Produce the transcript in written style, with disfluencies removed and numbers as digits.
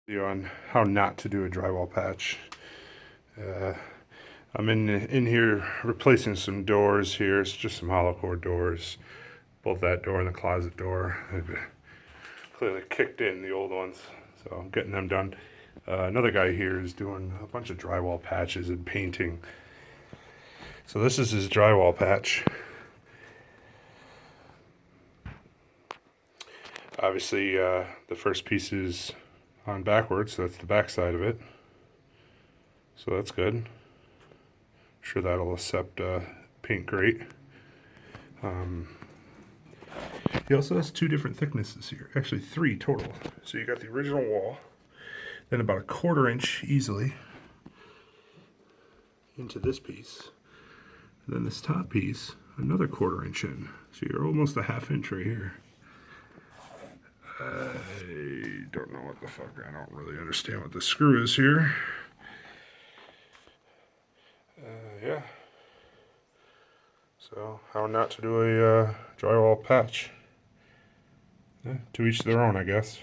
On how not to do a drywall patch. I'm in here replacing some doors here. It's just some hollow core doors. Both that door and the closet door. I've clearly kicked in the old ones, so I'm getting them done. Another guy here is doing a bunch of drywall patches and painting. So this is his drywall patch. Obviously, the first piece is on backwards, so that's the back side of it. So that's good. I'm sure that'll accept paint great. He also has two different thicknesses here, actually 3 total. So you got the original wall, then about a 1/4 inch easily into this piece, and then this top piece, another 1/4 inch in. So you're almost a 1/2 inch right here. I don't know what the fuck, I don't really understand what the screw is here. Yeah. So, how not to do a drywall patch. Yeah, to each their own, I guess.